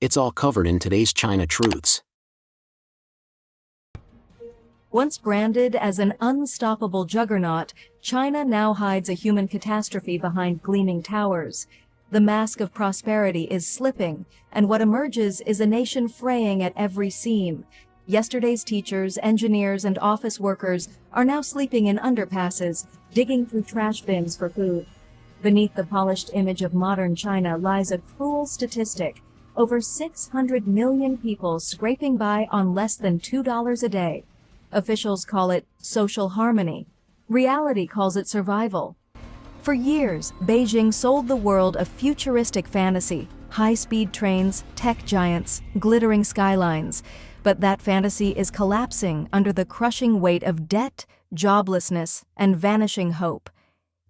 It's all covered in today's China Truths. Once branded as an unstoppable juggernaut, China now hides a human catastrophe behind gleaming towers. The mask of prosperity is slipping, and what emerges is a nation fraying at every seam. Yesterday's teachers, engineers, and office workers are now sleeping in underpasses, digging through trash bins for food. Beneath the polished image of modern China lies a cruel statistic: over 600 million people scraping by on less than $2 a day. Officials call it social harmony. Reality calls it survival. For years, Beijing sold the world a futuristic fantasy: high-speed trains, tech giants, glittering skylines. But that fantasy is collapsing under the crushing weight of debt, joblessness, and vanishing hope.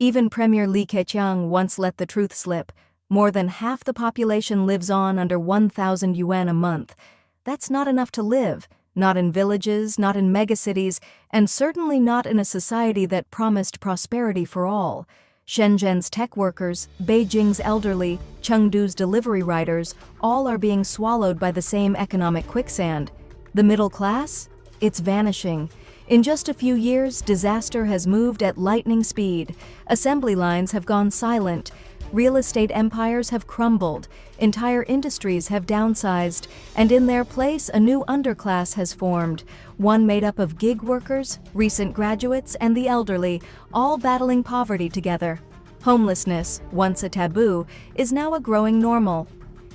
Even Premier Li Keqiang once let the truth slip: more than half the population lives on under 1,000 yuan a month. That's not enough to live, not in villages, not in megacities, and certainly not in a society that promised prosperity for all. Shenzhen's tech workers, Beijing's elderly, Chengdu's delivery riders, all are being swallowed by the same economic quicksand. The middle class? It's vanishing. In just a few years, disaster has moved at lightning speed. Assembly lines have gone silent. Real estate empires have crumbled. Entire industries have downsized. And in their place, a new underclass has formed. One made up of gig workers, recent graduates, and the elderly, all battling poverty together. Homelessness, once a taboo, is now a growing normal.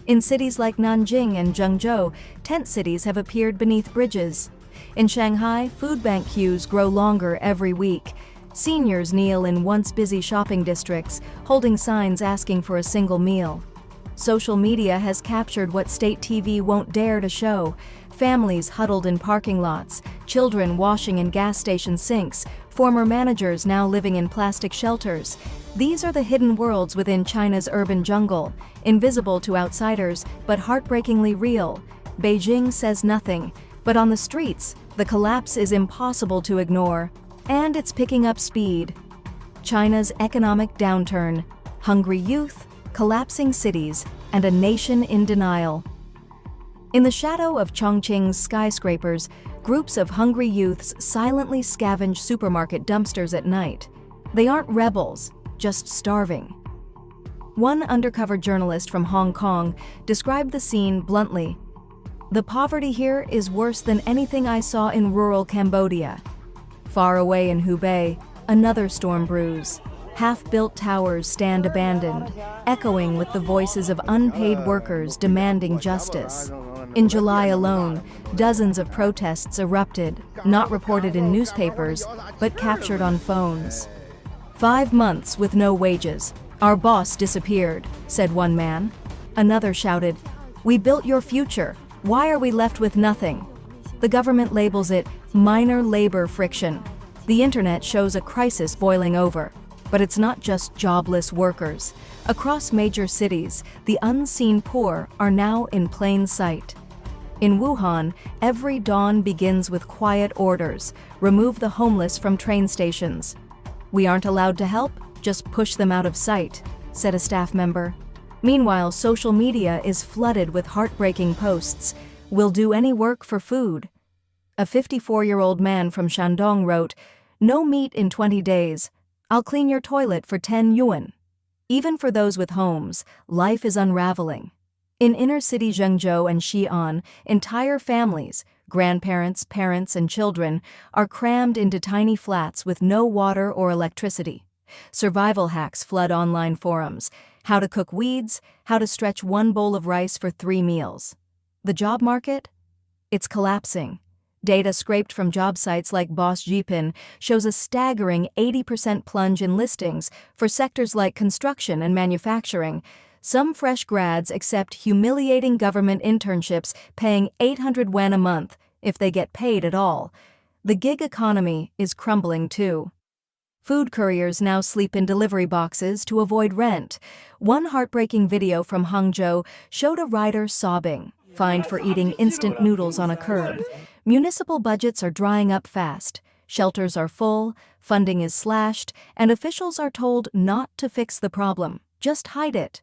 In cities like Nanjing and Zhengzhou, tent cities have appeared beneath bridges. In Shanghai, food bank queues grow longer every week. Seniors kneel in once busy shopping districts, holding signs asking for a single meal. Social media has captured what state TV won't dare to show: families huddled in parking lots, children washing in gas station sinks, former managers now living in plastic shelters. These are the hidden worlds within China's urban jungle, invisible to outsiders, but heartbreakingly real. Beijing says nothing, but on the streets, the collapse is impossible to ignore. And it's picking up speed. China's economic downturn, hungry youth, collapsing cities, and a nation in denial. In the shadow of Chongqing's skyscrapers, groups of hungry youths silently scavenge supermarket dumpsters at night. They aren't rebels, just starving. One undercover journalist from Hong Kong described the scene bluntly: "The poverty here is worse than anything I saw in rural Cambodia." Far away in Hubei, another storm brews. Half-built towers stand abandoned, echoing with the voices of unpaid workers demanding justice. In July alone, dozens of protests erupted, not reported in newspapers, but captured on phones. 5 months with no wages. Our boss disappeared, said one man. Another shouted, "We built your future. Why are we left with nothing?" The government labels it minor labor friction. The internet shows a crisis boiling over. But it's not just jobless workers. Across major cities, the unseen poor are now in plain sight. In Wuhan, every dawn begins with quiet orders: remove the homeless from train stations. "We aren't allowed to help, just push them out of sight," said a staff member. Meanwhile, social media is flooded with heartbreaking posts: "We'll do any work for food." A 54-year-old man from Shandong wrote, "No meat in 20 days. I'll clean your toilet for 10 yuan." Even for those with homes, life is unraveling. In inner-city Zhengzhou and Xi'an, entire families, grandparents, parents, and children, are crammed into tiny flats with no water or electricity. Survival hacks flood online forums: how to cook weeds, how to stretch one bowl of rice for 3 meals. The job market? It's collapsing. Data scraped from job sites like Boss Zhipin shows a staggering 80% plunge in listings for sectors like construction and manufacturing. Some fresh grads accept humiliating government internships paying 800 yuan a month, if they get paid at all. The gig economy is crumbling too. Food couriers now sleep in delivery boxes to avoid rent. One heartbreaking video from Hangzhou showed a rider sobbing, fined for eating instant noodles on a curb. Municipal budgets are drying up fast. Shelters are full, funding is slashed, and officials are told not to fix the problem, just hide it.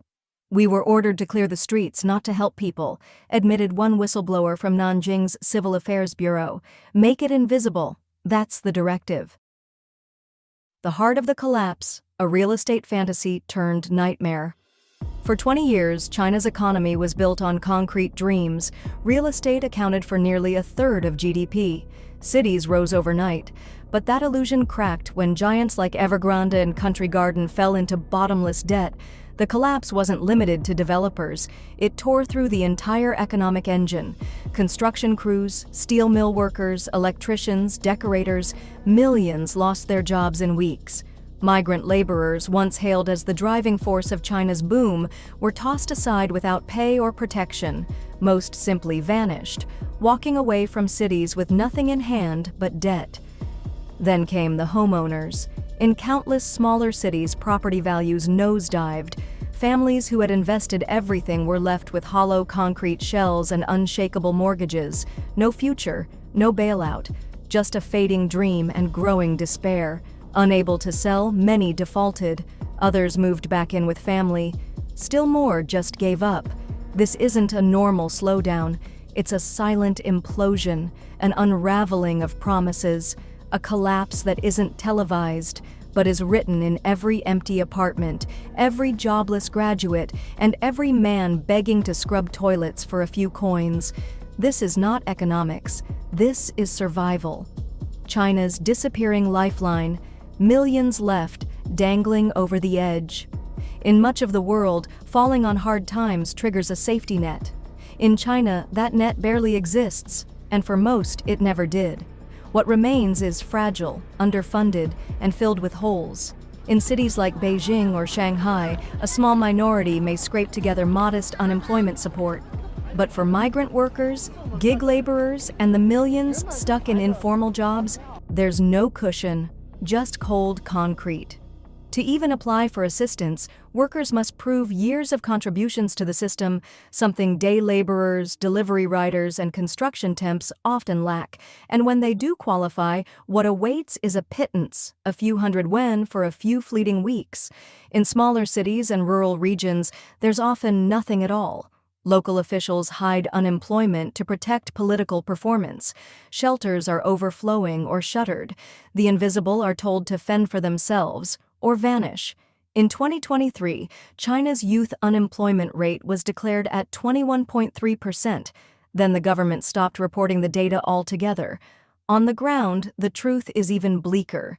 "We were ordered to clear the streets, not to help people," admitted one whistleblower from Nanjing's Civil Affairs Bureau. "Make it invisible. That's the directive." The heart of the collapse, a real estate fantasy turned nightmare. For 20 years, China's economy was built on concrete dreams. Real estate accounted for nearly a third of GDP. Cities rose overnight, but that illusion cracked when giants like Evergrande and Country Garden fell into bottomless debt. The collapse wasn't limited to developers. It tore through the entire economic engine. Construction crews, steel mill workers, electricians, decorators, millions lost their jobs in weeks. Migrant laborers, once hailed as the driving force of China's boom, were tossed aside without pay or protection. Most simply vanished, walking away from cities with nothing in hand but debt. Then came the homeowners. In countless smaller cities, property values nosedived. Families who had invested everything were left with hollow concrete shells and unshakable mortgages. No future, no bailout, just a fading dream and growing despair. Unable to sell, many defaulted. Others moved back in with family. Still more just gave up. This isn't a normal slowdown. It's a silent implosion, an unraveling of promises, a collapse that isn't televised, but is written in every empty apartment, every jobless graduate, and every man begging to scrub toilets for a few coins. This is not economics. This is survival. China's disappearing lifeline, millions left, dangling over the edge. In much of the world, falling on hard times triggers a safety net. In China, that net barely exists, and for most, it never did. What remains is fragile, underfunded, and filled with holes. In cities like Beijing or Shanghai, a small minority may scrape together modest unemployment support. But for migrant workers, gig laborers, and the millions stuck in informal jobs, there's no cushion, just cold concrete. To even apply for assistance, workers must prove years of contributions to the system, something day laborers, delivery riders, and construction temps often lack. And when they do qualify, what awaits is a pittance, a few hundred yuan for a few fleeting weeks. In smaller cities and rural regions, there's often nothing at all. Local officials hide unemployment to protect political performance. Shelters are overflowing or shuttered. The invisible are told to fend for themselves or vanish. In 2023, China's youth unemployment rate was declared at 21.3%. Then the government stopped reporting the data altogether. On the ground, the truth is even bleaker.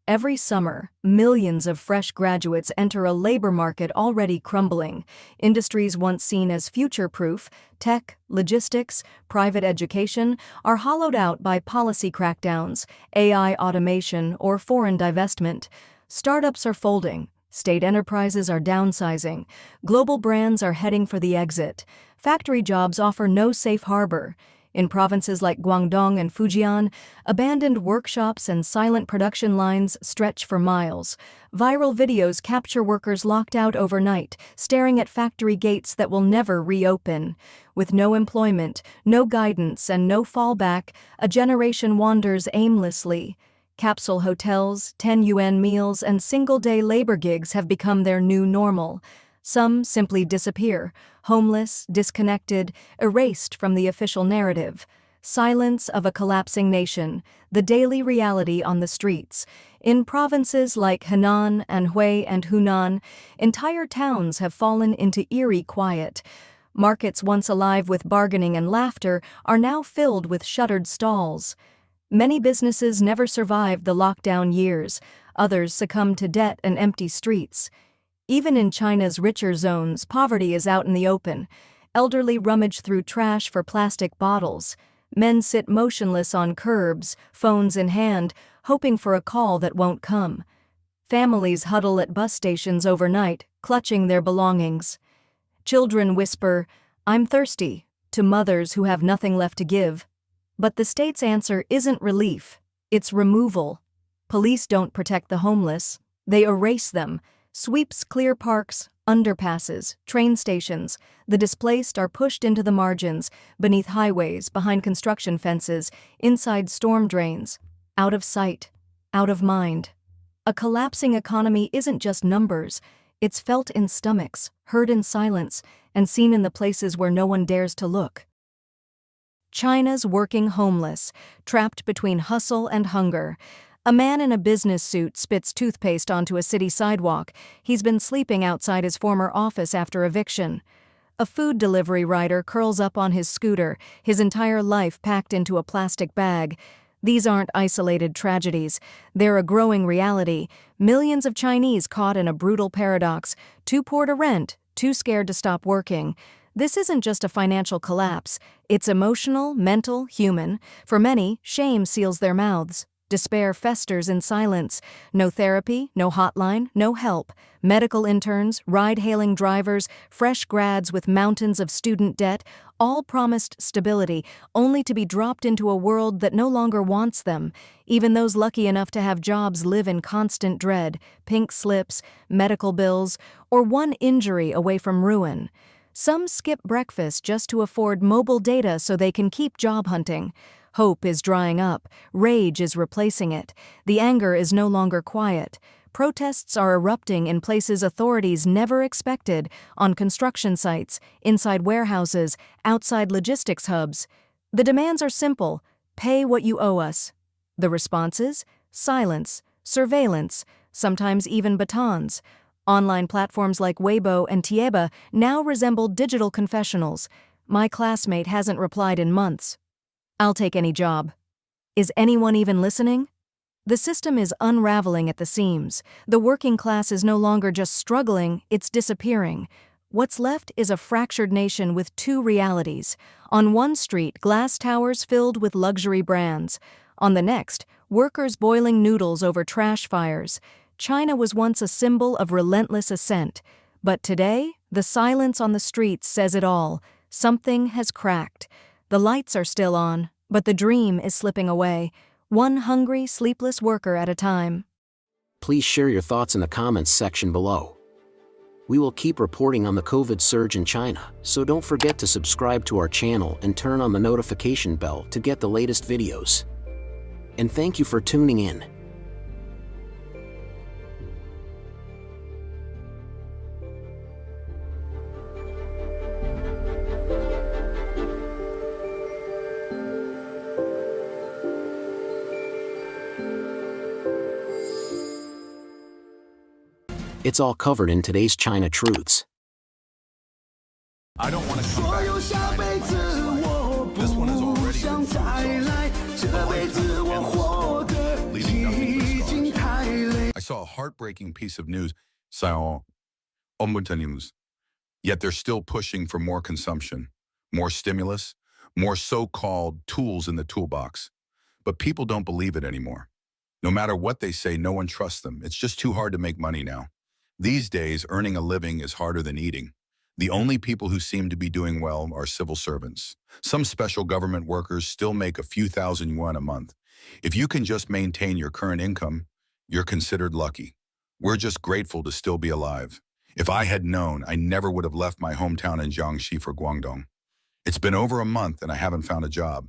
Every summer, millions of fresh graduates enter a labor market already crumbling. Industries once seen as future-proof, tech, logistics, private education, are hollowed out by policy crackdowns, AI automation, or foreign divestment. Startups are folding. State enterprises are downsizing. Global brands are heading for the exit. Factory jobs offer no safe harbor. In provinces like Guangdong and Fujian, abandoned workshops and silent production lines stretch for miles. Viral videos capture workers locked out overnight, staring at factory gates that will never reopen. With no employment, no guidance, and no fallback, a generation wanders aimlessly. Capsule hotels, 10 yuan meals, and single-day labor gigs have become their new normal. Some simply disappear, homeless, disconnected, erased from the official narrative. Silence of a collapsing nation, the daily reality on the streets. In provinces like Henan, Anhui, and Hunan, entire towns have fallen into eerie quiet. Markets once alive with bargaining and laughter are now filled with shuttered stalls. Many businesses never survived the lockdown years. Others succumbed to debt and empty streets. Even in China's richer zones, poverty is out in the open. Elderly rummage through trash for plastic bottles. Men sit motionless on curbs, phones in hand, hoping for a call that won't come. Families huddle at bus stations overnight, clutching their belongings. Children whisper, "I'm thirsty," to mothers who have nothing left to give. But the state's answer isn't relief, it's removal. Police don't protect the homeless, they erase them. Sweeps clear parks, underpasses, train stations. The displaced are pushed into the margins, beneath highways, behind construction fences, inside storm drains. Out of sight, out of mind. A collapsing economy isn't just numbers, It's felt in stomachs, heard in silence, and seen in the places where no one dares to look. China's working homeless, trapped between hustle and hunger. A man in a business suit spits toothpaste onto a city sidewalk. He's been sleeping outside his former office after eviction. A food delivery rider curls up on his scooter, his entire life packed into a plastic bag. These aren't isolated tragedies. They're a growing reality. Millions of Chinese caught in a brutal paradox, too poor to rent, too scared to stop working. This isn't just a financial collapse. It's emotional, mental, human. For many, shame seals their mouths. Despair festers in silence. No therapy, no hotline, no help. Medical interns, ride-hailing drivers, fresh grads with mountains of student debt, all promised stability, only to be dropped into a world that no longer wants them. Even those lucky enough to have jobs live in constant dread, pink slips, medical bills, or one injury away from ruin. Some skip breakfast just to afford mobile data so they can keep job hunting. Hope is drying up. Rage is replacing it. The anger is no longer quiet. Protests are erupting in places authorities never expected, on construction sites, inside warehouses, outside logistics hubs. The demands are simple: pay what you owe us. The responses? Silence, surveillance, sometimes even batons. Online platforms like Weibo and Tieba now resemble digital confessionals. My classmate hasn't replied in months. I'll take any job. Is anyone even listening? The system is unraveling at the seams. The working class is no longer just struggling, it's disappearing. What's left is a fractured nation with two realities. On one street, glass towers filled with luxury brands. On the next, workers boiling noodles over trash fires. China was once a symbol of relentless ascent. But today, the silence on the streets says it all. Something has cracked. The lights are still on, but the dream is slipping away, one hungry, sleepless worker at a time. Please share your thoughts in the comments section below. We will keep reporting on the COVID surge in China, so don't forget to subscribe to our channel and turn on the notification bell to get the latest videos. And thank you for tuning in. It's all covered in today's China Truths. I don't want to come back to China in my next life. This one has already been leaving nothing but scars. I saw a heartbreaking piece of news, news. Yet they're still pushing for more consumption, more stimulus, more so-called tools in the toolbox. But people don't believe it anymore. No matter what they say, no one trusts them. It's just too hard to make money now. These days, earning a living is harder than eating. The only people who seem to be doing well are civil servants. Some special government workers still make a few thousand yuan a month. If you can just maintain your current income, you're considered lucky. We're just grateful to still be alive. If I had known, I never would have left my hometown in Jiangxi for Guangdong. It's been over a month and I haven't found a job.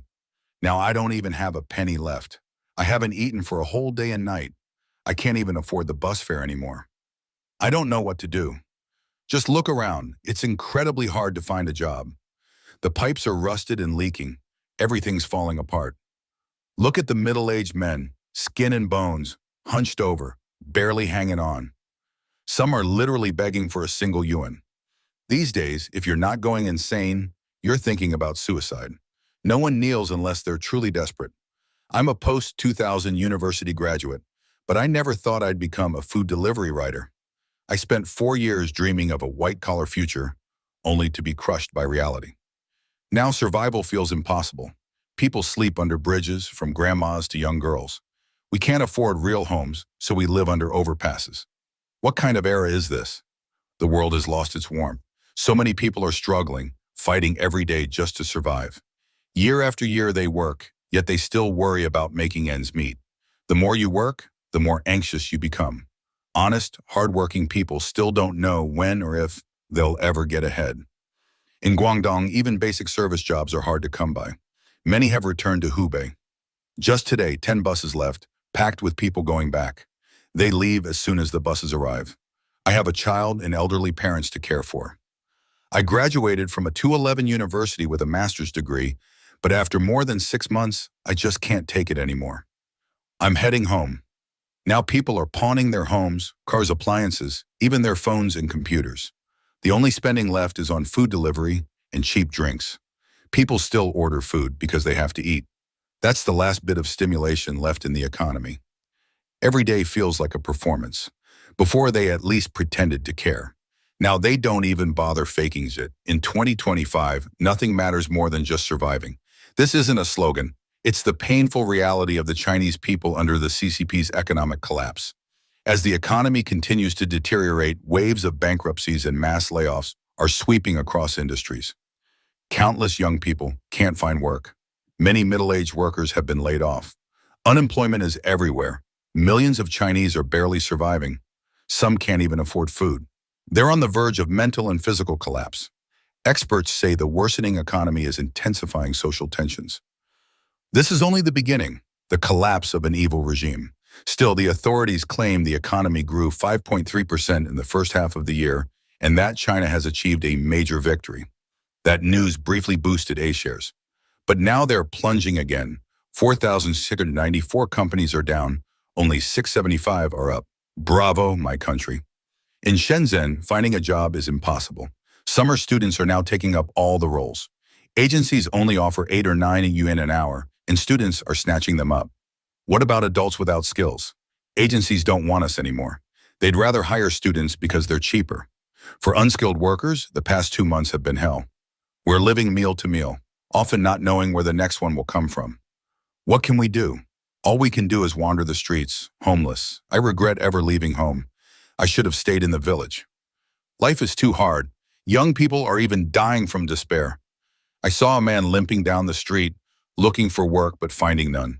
Now I don't even have a penny left. I haven't eaten for a whole day and night. I can't even afford the bus fare anymore. I don't know what to do. Just look around. It's incredibly hard to find a job. The pipes are rusted and leaking. Everything's falling apart. Look at the middle-aged men, skin and bones, hunched over, barely hanging on. Some are literally begging for a single yuan. These days, if you're not going insane, you're thinking about suicide. No one kneels unless they're truly desperate. I'm a post-2000 university graduate, but I never thought I'd become a food delivery writer. I spent 4 years dreaming of a white-collar future, only to be crushed by reality. Now survival feels impossible. People sleep under bridges, from grandmas to young girls. We can't afford real homes, so we live under overpasses. What kind of era is this? The world has lost its warmth. So many people are struggling, fighting every day just to survive. Year after year they work, yet they still worry about making ends meet. The more you work, the more anxious you become. Honest, hardworking people still don't know when or if they'll ever get ahead. In Guangdong, even basic service jobs are hard to come by. Many have returned to Hubei. Just today, 10 buses left, packed with people going back. They leave as soon as the buses arrive. I have a child and elderly parents to care for. I graduated from a 211 university with a master's degree, but after more than 6 months, I just can't take it anymore. I'm heading home. Now people are pawning their homes, cars, appliances, even their phones and computers. The only spending left is on food delivery and cheap drinks. People still order food because they have to eat. That's the last bit of stimulation left in the economy. Every day feels like a performance. Before they at least pretended to care. Now they don't even bother faking it. In 2025, nothing matters more than just surviving. This isn't a slogan. It's the painful reality of the Chinese people under the CCP's economic collapse. As the economy continues to deteriorate, waves of bankruptcies and mass layoffs are sweeping across industries. Countless young people can't find work. Many middle-aged workers have been laid off. Unemployment is everywhere. Millions of Chinese are barely surviving. Some can't even afford food. They're on the verge of mental and physical collapse. Experts say the worsening economy is intensifying social tensions. This is only the beginning, the collapse of an evil regime. Still, the authorities claim the economy grew 5.3% in the first half of the year, and that China has achieved a major victory. That news briefly boosted A-shares. But now they're plunging again. 4,694 companies are down, only 675 are up. Bravo, my country. In Shenzhen, finding a job is impossible. Summer students are now taking up all the roles. Agencies only offer 8 or 9 yuan an hour, and students are snatching them up. What about adults without skills? Agencies don't want us anymore. They'd rather hire students because they're cheaper. For unskilled workers, the past 2 months have been hell. We're living meal to meal, often not knowing where the next one will come from. What can we do? All we can do is wander the streets, homeless. I regret ever leaving home. I should have stayed in the village. Life is too hard. Young people are even dying from despair. I saw a man limping down the street, looking for work but finding none.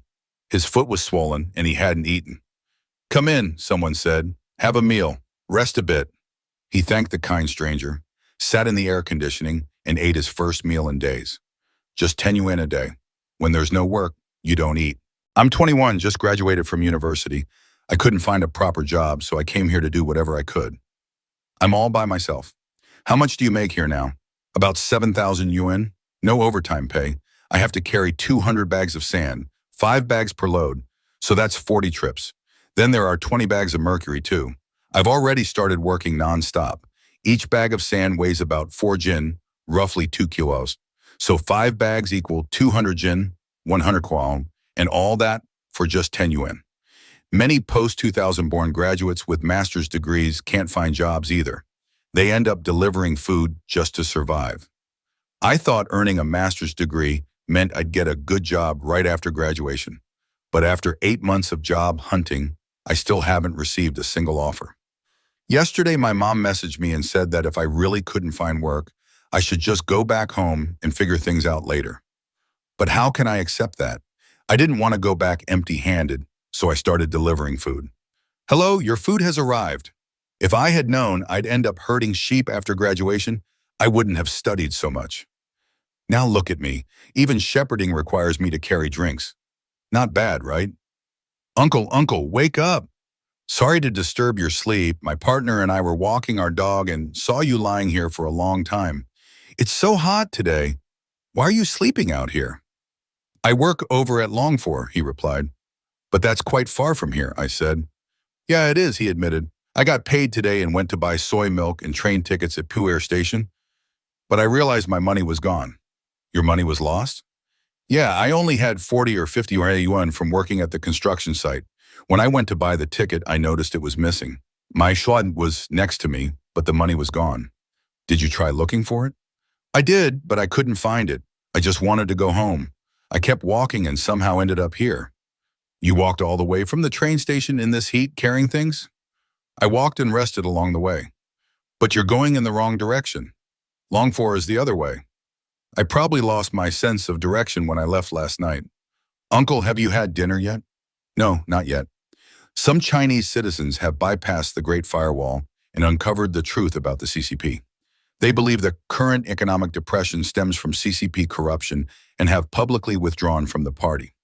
His foot was swollen and he hadn't eaten. "Come in," someone said. "Have a meal. Rest a bit." He thanked the kind stranger, sat in the air conditioning, and ate his first meal in days. Just 10 yuan a day. When there's no work, you don't eat. I'm 21, just graduated from university. I couldn't find a proper job, so I came here to do whatever I could. I'm all by myself. How much do you make here now? About 7,000 yuan. No overtime pay. I have to carry 200 bags of sand, 5 bags per load, so that's 40 trips. Then there are 20 bags of mercury too. I've already started working non-stop. Each bag of sand weighs about 4 jin, roughly 2 kilos. So 5 bags equal 200 jin, 100 kwang, and all that for just 10 yuan. Many post-2000 born graduates with master's degrees can't find jobs either. They end up delivering food just to survive. I thought earning a master's degree meant I'd get a good job right after graduation. But after 8 months of job hunting, I still haven't received a single offer. Yesterday, my mom messaged me and said that if I really couldn't find work, I should just go back home and figure things out later. But how can I accept that? I didn't want to go back empty-handed, so I started delivering food. "Hello, your food has arrived." If I had known I'd end up herding sheep after graduation, I wouldn't have studied so much. Now look at me. Even shepherding requires me to carry drinks. Not bad, right? Uncle, wake up. Sorry to disturb your sleep. My partner and I were walking our dog and saw you lying here for a long time. It's so hot today. Why are you sleeping out here? "I work over at Longfor," he replied. "But that's quite far from here," I said. "Yeah, it is," he admitted. "I got paid today and went to buy soy milk and train tickets at Pu'er Station. But I realized my money was gone." "Your money was lost?" "Yeah, I only had 40 or 50 yuan from working at the construction site. When I went to buy the ticket, I noticed it was missing. My yuan was next to me, but the money was gone." "Did you try looking for it?" "I did, but I couldn't find it. I just wanted to go home. I kept walking and somehow ended up here." "You walked all the way from the train station in this heat carrying things?" "I walked and rested along the way." "But you're going in the wrong direction. Longfor is the other way." "I probably lost my sense of direction when I left last night." "Uncle, have you had dinner yet?" "No, not yet." Some Chinese citizens have bypassed the Great Firewall and uncovered the truth about the CCP. They believe the current economic depression stems from CCP corruption and have publicly withdrawn from the party.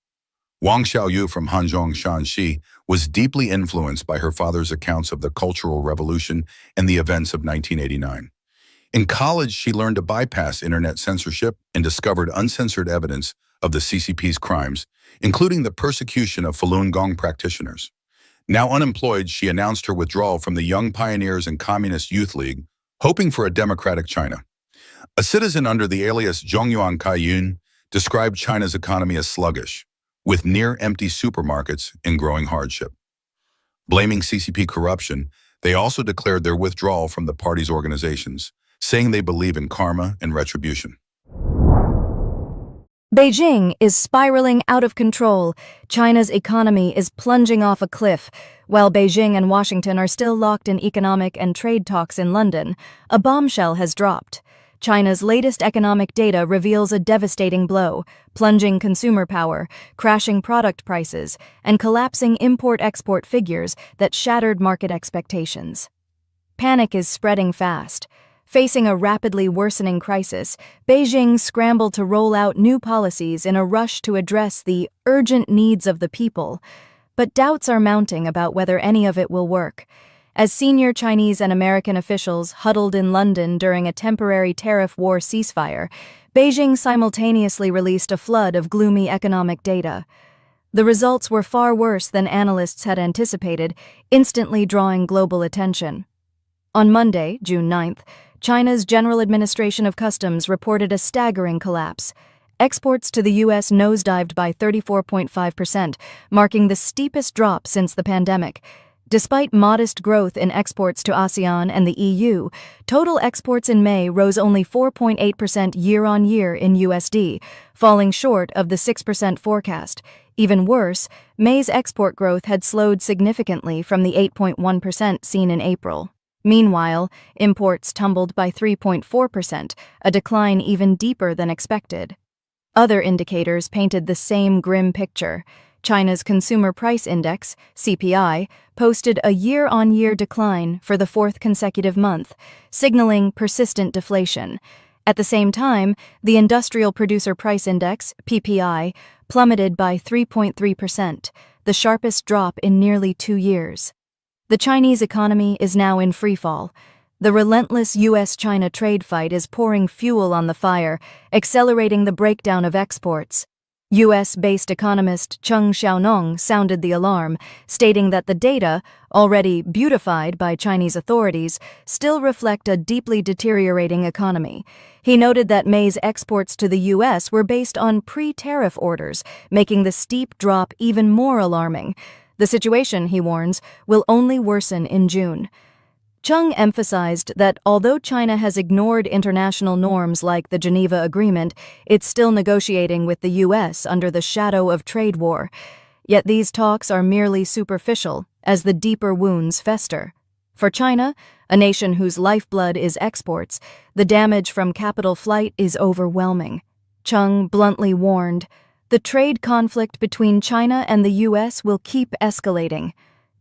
Wang Xiaoyu from Hangzhou and Xi'an was deeply influenced by her father's accounts of the Cultural Revolution and the events of 1989. In college, she learned to bypass internet censorship and discovered uncensored evidence of the CCP's crimes, including the persecution of Falun Gong practitioners. Now unemployed, she announced her withdrawal from the Young Pioneers and Communist Youth League, hoping for a democratic China. A citizen under the alias Zhengzhou and Xi'an described China's economy as sluggish, with near-empty supermarkets and growing hardship. Blaming CCP corruption, they also declared their withdrawal from the party's organizations, saying they believe in karma and retribution. Beijing is spiraling out of control. China's economy is plunging off a cliff. While Beijing and Washington are still locked in economic and trade talks in London, a bombshell has dropped. China's latest economic data reveals a devastating blow, plunging consumer power, crashing product prices, and collapsing import-export figures that shattered market expectations. Panic is spreading fast. Facing a rapidly worsening crisis, Beijing scrambled to roll out new policies in a rush to address the urgent needs of the people. But doubts are mounting about whether any of it will work. As senior Chinese and American officials huddled in London during a temporary tariff war ceasefire, Beijing simultaneously released a flood of gloomy economic data. The results were far worse than analysts had anticipated, instantly drawing global attention. On Monday, June 9th, China's General Administration of Customs reported a staggering collapse. Exports to the U.S. nosedived by 34.5%, marking the steepest drop since the pandemic. Despite modest growth in exports to ASEAN and the EU, total exports in May rose only 4.8% year-on-year in USD, falling short of the 6% forecast. Even worse, May's export growth had slowed significantly from the 8.1% seen in April. Meanwhile, imports tumbled by 3.4%, a decline even deeper than expected. Other indicators painted the same grim picture. China's Consumer Price Index, CPI, posted a year-on-year decline for the fourth consecutive month, signaling persistent deflation. At the same time, the Industrial Producer Price Index, PPI, plummeted by 3.3%, the sharpest drop in nearly 2 years. The Chinese economy is now in freefall. The relentless U.S.-China trade fight is pouring fuel on the fire, accelerating the breakdown of exports. U.S.-based economist Cheng Xiaonong sounded the alarm, stating that the data, already beautified by Chinese authorities, still reflect a deeply deteriorating economy. He noted that May's exports to the U.S. were based on pre-tariff orders, making the steep drop even more alarming. The situation, he warns, will only worsen in June. Cheng emphasized that although China has ignored international norms like the Geneva Agreement, it's still negotiating with the U.S. under the shadow of trade war. Yet these talks are merely superficial, as the deeper wounds fester. For China, a nation whose lifeblood is exports, the damage from capital flight is overwhelming. Cheng bluntly warned, "The trade conflict between China and the U.S. will keep escalating."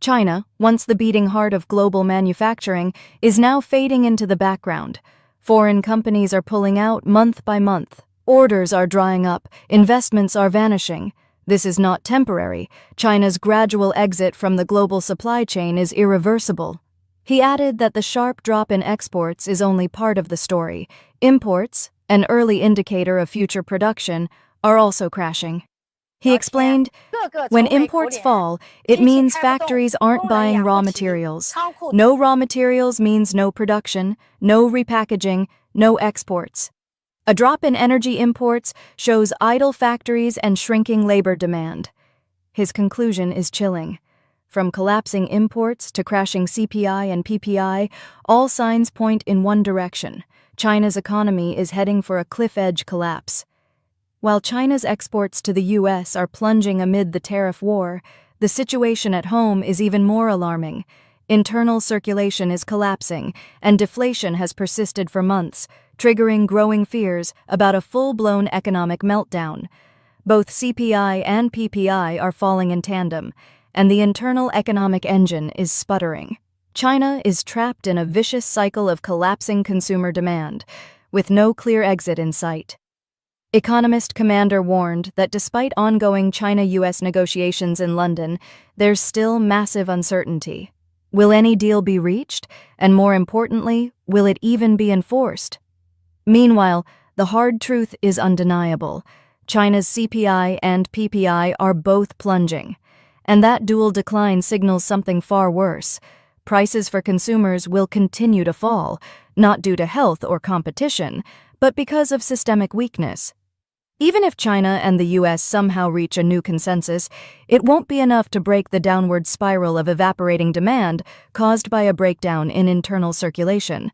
China, once the beating heart of global manufacturing, is now fading into the background. Foreign companies are pulling out month by month. Orders are drying up, investments are vanishing. This is not temporary. China's gradual exit from the global supply chain is irreversible. He added that the sharp drop in exports is only part of the story. Imports, an early indicator of future production, are also crashing. He explained, when imports fall, it means factories aren't buying raw materials. No raw materials means no production, no repackaging, no exports. A drop in energy imports shows idle factories and shrinking labor demand. His conclusion is chilling. From collapsing imports to crashing CPI and PPI, all signs point in one direction. China's economy is heading for a cliff-edge collapse. While China's exports to the U.S. are plunging amid the tariff war, the situation at home is even more alarming. Internal circulation is collapsing, and deflation has persisted for months, triggering growing fears about a full-blown economic meltdown. Both CPI and PPI are falling in tandem, and the internal economic engine is sputtering. China is trapped in a vicious cycle of collapsing consumer demand, with no clear exit in sight. Economist Commander warned that despite ongoing China-US negotiations in London, there's still massive uncertainty. Will any deal be reached? And more importantly, will it even be enforced? Meanwhile, the hard truth is undeniable. China's CPI and PPI are both plunging. And that dual decline signals something far worse. Prices for consumers will continue to fall, not due to health or competition, but because of systemic weakness. Even if China and the US somehow reach a new consensus, it won't be enough to break the downward spiral of evaporating demand caused by a breakdown in internal circulation.